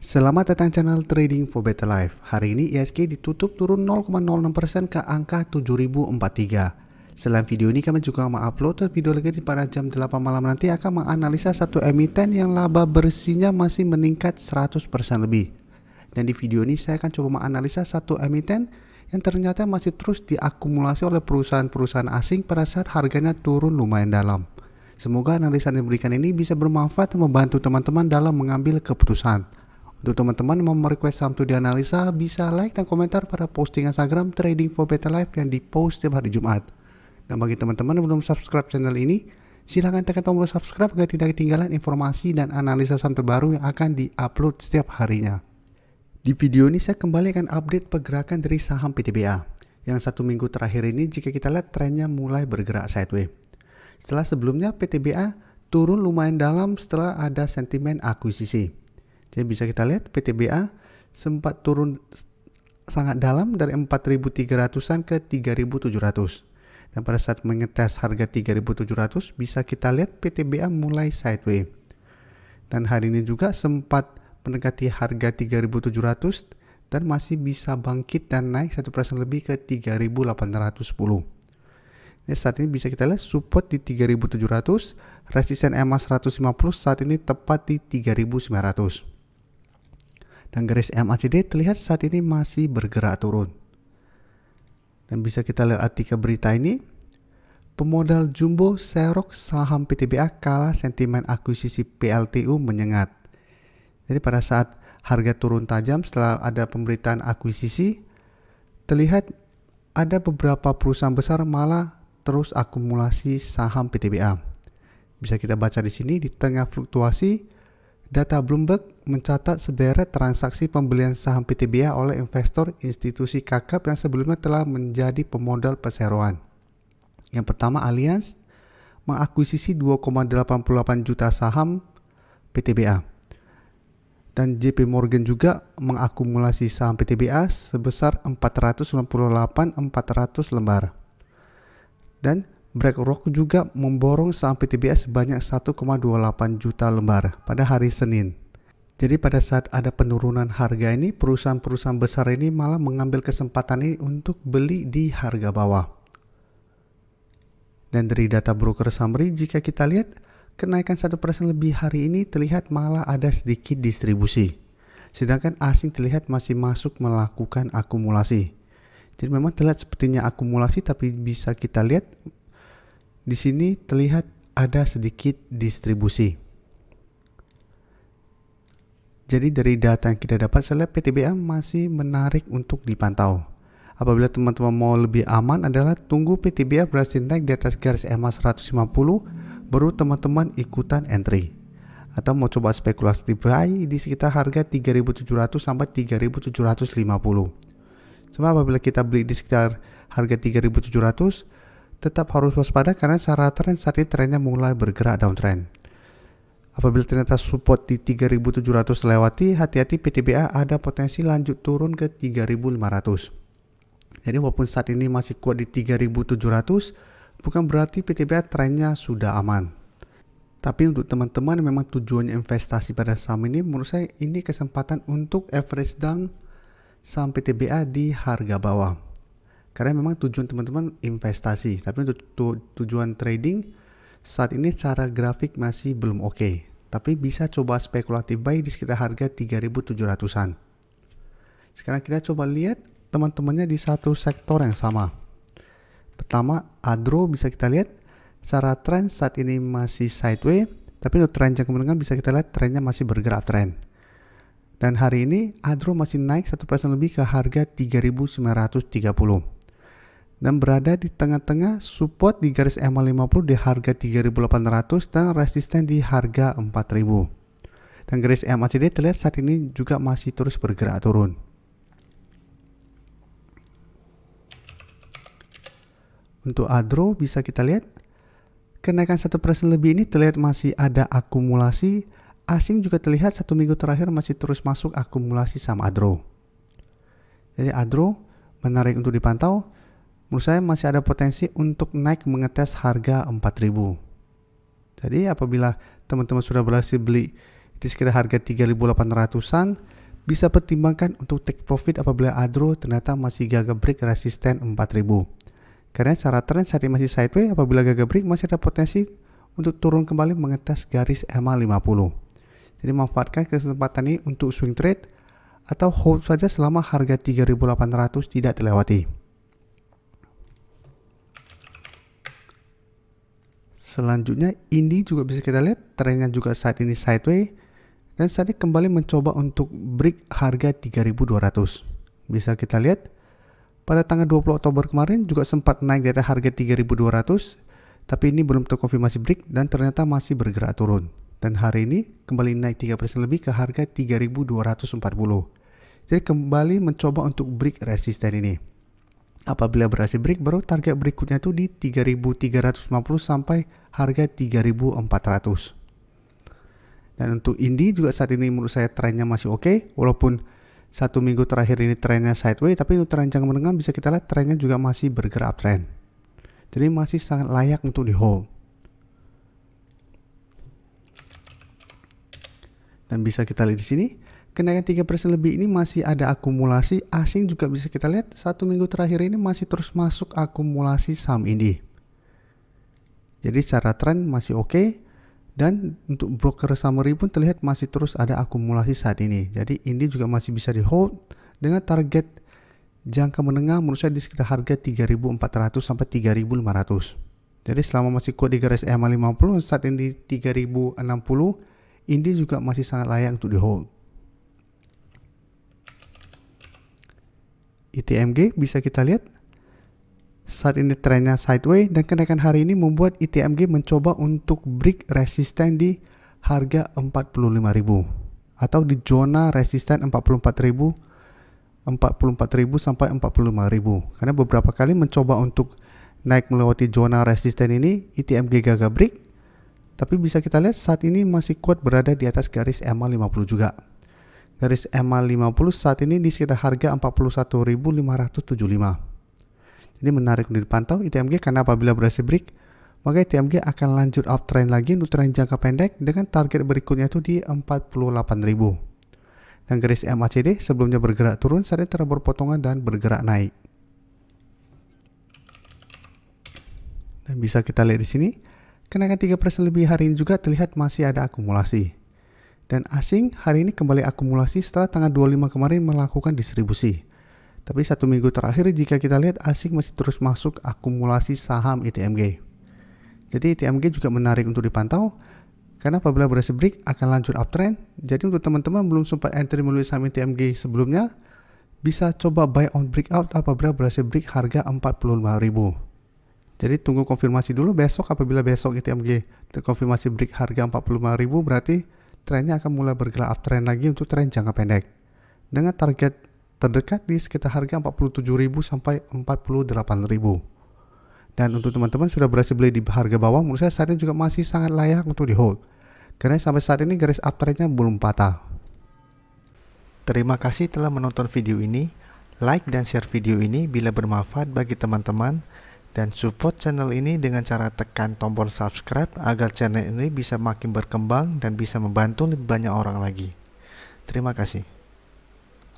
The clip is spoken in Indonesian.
Selamat datang channel Trading for Better Life. Hari ini IHSG ditutup turun 0,06% ke angka 7043. Selain video ini kami juga mengupload video lagi pada jam 8 malam nanti akan menganalisa satu emiten yang laba bersihnya masih meningkat 100% lebih. Dan di video ini saya akan coba menganalisa satu emiten yang ternyata masih terus diakumulasi oleh perusahaan-perusahaan asing pada saat harganya turun lumayan dalam. Semoga analisa yang diberikan ini bisa bermanfaat dan membantu teman-teman dalam mengambil keputusan. Untuk teman-teman yang mau request saham itu dianalisa, bisa like dan komentar pada posting Instagram Trading for Better Life yang dipost setiap hari Jumat. Dan bagi teman-teman yang belum subscribe channel ini, silahkan tekan tombol subscribe agar tidak ketinggalan informasi dan analisa saham terbaru yang akan diupload setiap harinya. Di video ini saya kembali akan update pergerakan dari saham PTBA. Yang satu minggu terakhir ini jika kita lihat trennya mulai bergerak sideways. Setelah sebelumnya PTBA turun lumayan dalam setelah ada sentimen akuisisi. Jadi bisa kita lihat PTBA sempat turun sangat dalam dari 4.300-an ke 3.700. Dan pada saat mengetes harga 3.700 bisa kita lihat PTBA mulai sideways. Dan hari ini juga sempat mendekati harga 3.700 dan masih bisa bangkit dan naik 1% lebih ke 3.810. Jadi saat ini bisa kita lihat support di 3.700, resisten EMA 150 saat ini tepat di 3.900. Dan garis MACD terlihat saat ini masih bergerak turun. Dan bisa kita lihat artikel berita ini, pemodal jumbo serok saham PTBA kalah sentimen akuisisi PLTU menyengat. Jadi pada saat harga turun tajam setelah ada pemberitaan akuisisi, terlihat ada beberapa perusahaan besar malah terus akumulasi saham PTBA. Bisa kita baca di sini di tengah fluktuasi. Data Bloomberg mencatat sederet transaksi pembelian saham PTBA oleh investor institusi kakap yang sebelumnya telah menjadi pemodal perseroan. Yang pertama, Allianz mengakuisisi 2,88 juta saham PTBA. Dan JP Morgan juga mengakumulasi saham PTBA sebesar 498.400 lembar. Dan BlackRock juga memborong saham PTBA sebanyak 1,28 juta lembar pada hari Senin. Jadi pada saat ada penurunan harga ini, perusahaan-perusahaan besar ini malah mengambil kesempatan ini untuk beli di harga bawah. Dan dari data broker summary, jika kita lihat kenaikan 1% lebih hari ini terlihat malah ada sedikit distribusi. Sedangkan asing terlihat masih masuk melakukan akumulasi. Jadi memang terlihat sepertinya akumulasi, tapi bisa kita lihat di sini terlihat ada sedikit distribusi. Jadi dari data yang kita dapat, saya lihat PTBA masih menarik untuk dipantau. Apabila teman-teman mau lebih aman adalah tunggu PTBA berhasil naik di atas garis EMA 150, baru teman-teman ikutan entry. Atau mau coba spekulasi buy di sekitar harga 3.700 sampai 3.750. Sebab apabila kita beli di sekitar harga 3.700, tetap harus waspada karena secara tren saat ini trennya mulai bergerak downtrend. Apabila ternyata support di 3.700 lewati, hati-hati PTBA ada potensi lanjut turun ke 3.500. Jadi walaupun saat ini masih kuat di 3.700, bukan berarti PTBA trennya sudah aman. Tapi untuk teman-teman yang memang tujuannya investasi pada saham ini, menurut saya ini kesempatan untuk average down saham PTBA di harga bawah. Karena memang tujuan teman-teman investasi, tapi untuk tujuan trading saat ini secara grafik masih belum oke. Tapi bisa coba spekulatif buy di sekitar harga 3.700-an. Sekarang kita coba lihat teman-temannya di satu sektor yang sama. Pertama, Adro bisa kita lihat secara tren saat ini masih sideways, tapi untuk tren jangka menengah bisa kita lihat trennya masih bergerak tren. Dan hari ini Adro masih naik 1% lebih ke harga 3.930. Dan berada di tengah-tengah support di garis EMA 50 di harga 3.800 dan resisten di harga 4.000. Dan garis MACD terlihat saat ini juga masih terus bergerak turun. Untuk Adro bisa kita lihat kenaikan 1% lebih ini terlihat masih ada akumulasi. Asing juga terlihat satu minggu terakhir masih terus masuk akumulasi sama Adro. Jadi Adro menarik untuk dipantau. Menurut saya masih ada potensi untuk naik mengetes harga 4.000. Jadi apabila teman-teman sudah berhasil beli di sekitar harga 3.800-an, bisa pertimbangkan untuk take profit apabila ADRO ternyata masih gagal break resisten 4000. Karena secara tren saat ini masih sideways, apabila gagal break masih ada potensi untuk turun kembali mengetes garis EMA 50. Jadi manfaatkan kesempatan ini untuk swing trade atau hold saja selama harga 3800 tidak dilewati. Selanjutnya Indi juga bisa kita lihat trennya juga saat ini sideways dan saat ini kembali mencoba untuk break harga 3200. Bisa kita lihat pada tanggal 20 Oktober kemarin juga sempat naik di atas harga 3200, tapi ini belum terkonfirmasi break dan ternyata masih bergerak turun. Dan hari ini kembali naik 3% lebih ke harga 3240. Jadi kembali mencoba untuk break resisten ini. Apabila berhasil break, baru target berikutnya itu di 3350 sampai harga 3400. Dan untuk Indi juga saat ini menurut saya trennya masih oke, walaupun satu minggu terakhir ini trennya sideways, tapi untuk tren jangka menengah bisa kita lihat trennya juga masih bergerak uptrend. Jadi masih sangat layak untuk di hold. Dan bisa kita lihat di sini, kenaikan 3% lebih ini masih ada akumulasi asing juga bisa kita lihat satu minggu terakhir ini masih terus masuk akumulasi saham Indi. Jadi secara tren masih oke. Dan untuk broker summary pun terlihat masih terus ada akumulasi saat ini. Jadi Indi juga masih bisa di hold dengan target jangka menengah menurut saya di sekitar harga 3400 sampai 3500. Jadi selama masih kuat di garis EMA 50 saat ini di 3060, Indi juga masih sangat layak untuk di hold. ITMG bisa kita lihat saat ini trennya sideways dan kenaikan hari ini membuat ITMG mencoba untuk break resisten di harga 45.000 atau di zona resisten 44.000 sampai 45.000. Karena beberapa kali mencoba untuk naik melewati zona resisten ini, ITMG gagal break. Tapi bisa kita lihat saat ini masih kuat berada di atas garis EMA 50 juga. Garis EMA 50 saat ini di sekitar harga 41.575. Ini menarik untuk dipantau ITMG karena apabila berhasil break, maka ITMG akan lanjut uptrend lagi untuk tren jangka pendek dengan target berikutnya itu di 48.000. Dan garis MACD sebelumnya bergerak turun saat ini telah berpotongan dan bergerak naik. Dan bisa kita lihat di sini, kenaikan 3% lebih hari ini juga terlihat masih ada akumulasi. Dan asing hari ini kembali akumulasi setelah tanggal 25 kemarin melakukan distribusi. Tapi satu minggu terakhir jika kita lihat asing masih terus masuk akumulasi saham ITMG. Jadi ITMG juga menarik untuk dipantau karena apabila berhasil break akan lanjut uptrend. Jadi untuk teman-teman belum sempat entry melalui saham ITMG sebelumnya, bisa coba buy on breakout apabila berhasil break harga 45.000. Jadi tunggu konfirmasi dulu besok, apabila besok ITMG terkonfirmasi break harga 45.000 berarti trennya akan mulai bergerak uptrend lagi untuk tren jangka pendek. Dengan target terdekat di sekitar harga 47.000 sampai 48.000. Dan untuk teman-teman sudah berhasil beli di harga bawah, menurut saya saat ini juga masih sangat layak untuk di hold. Karena sampai saat ini garis uptrendnya belum patah. Terima kasih telah menonton video ini. Like dan share video ini bila bermanfaat bagi teman-teman. Dan support channel ini dengan cara tekan tombol subscribe agar channel ini bisa makin berkembang dan bisa membantu lebih banyak orang lagi. Terima kasih.